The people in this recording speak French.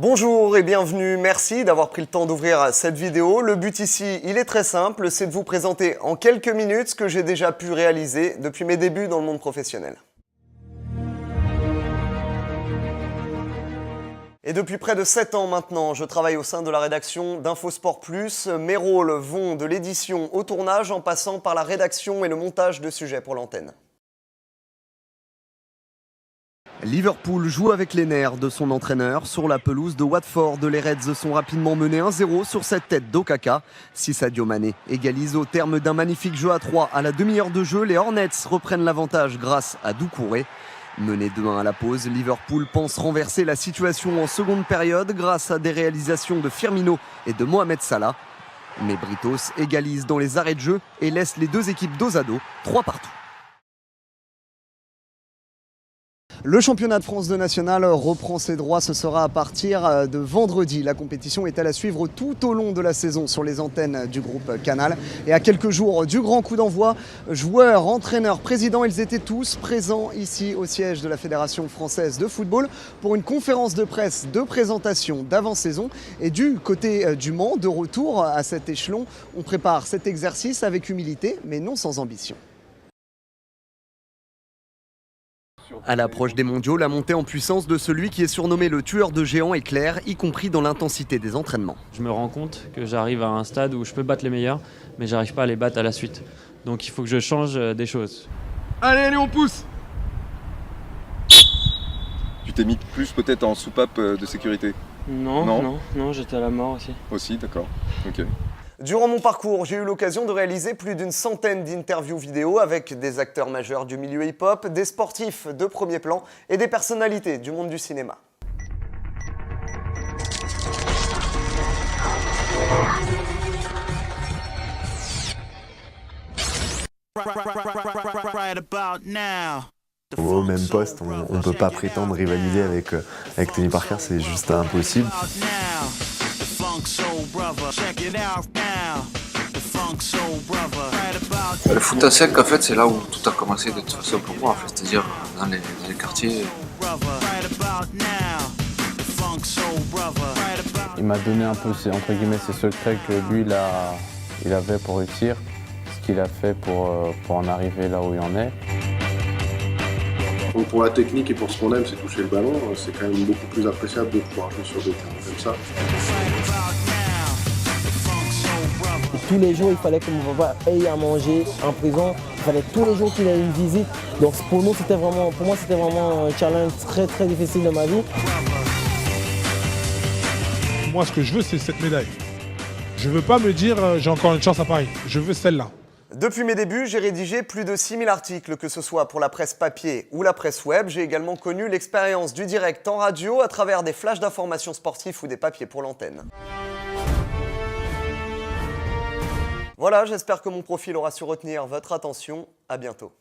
Bonjour et bienvenue, merci d'avoir pris le temps d'ouvrir cette vidéo. Le but ici, il est très simple, c'est de vous présenter en quelques minutes ce que j'ai déjà pu réaliser depuis mes débuts dans le monde professionnel. Et depuis près de 7 ans maintenant, je travaille au sein de la rédaction d'Infosport Plus. Mes rôles vont de l'édition au tournage en passant par la rédaction et le montage de sujets pour l'antenne. Liverpool joue avec les nerfs de son entraîneur. Sur la pelouse de Watford, les Reds sont rapidement menés 1-0 sur cette tête d'Okaka. Si Sadio Mané égalise au terme d'un magnifique jeu à 3 à la demi-heure de jeu, les Hornets reprennent l'avantage grâce à Doucouré. Mené 2-1 à la pause, Liverpool pense renverser la situation en seconde période grâce à des réalisations de Firmino et de Mohamed Salah. Mais Britos égalise dans les arrêts de jeu et laisse les deux équipes dos à dos, 3 partout. Le championnat de France de national reprend ses droits, ce sera à partir de vendredi. La compétition est à suivre tout au long de la saison sur les antennes du groupe Canal. Et à quelques jours du grand coup d'envoi, joueurs, entraîneurs, présidents, ils étaient tous présents ici au siège de la Fédération française de football pour une conférence de presse de présentation d'avant-saison. Et du côté du Mans, de retour à cet échelon, on prépare cet exercice avec humilité mais non sans ambition. À l'approche des mondiaux, la montée en puissance de celui qui est surnommé le tueur de géants est claire, y compris dans l'intensité des entraînements. Je me rends compte que j'arrive à un stade où je peux battre les meilleurs, mais j'arrive pas à les battre à la suite. Donc il faut que je change des choses. Allez, on pousse! Tu t'es mis plus peut-être en soupape de sécurité? Non, j'étais à la mort aussi. Aussi, d'accord. Ok. Durant mon parcours, j'ai eu l'occasion de réaliser plus d'une centaine d'interviews vidéo avec des acteurs majeurs du milieu hip-hop, des sportifs de premier plan et des personnalités du monde du cinéma. Au même poste, on ne peut pas prétendre rivaliser avec Tony Parker, c'est juste impossible. Le foot à 5, en fait, c'est là où tout a commencé de toute façon pour moi, en fait, c'est-à-dire dans les quartiers. Il m'a donné un peu, entre guillemets, ses secrets que lui, il avait pour réussir, ce qu'il a fait pour en arriver là où il en est. Donc pour la technique et pour ce qu'on aime, c'est toucher le ballon, c'est quand même beaucoup plus appréciable de pouvoir jouer sur des terrains comme ça. Tous les jours, il fallait que mon papa aille à manger en prison. Il fallait tous les jours qu'il ait une visite. Donc pour moi, c'était vraiment un challenge très très difficile de ma vie. Moi, ce que je veux, c'est cette médaille. Je veux pas me dire j'ai encore une chance à Paris. Je veux celle-là. Depuis mes débuts, j'ai rédigé plus de 6000 articles, que ce soit pour la presse papier ou la presse web. J'ai également connu l'expérience du direct en radio à travers des flashs d'informations sportives ou des papiers pour l'antenne. Voilà, j'espère que mon profil aura su retenir votre attention. À bientôt.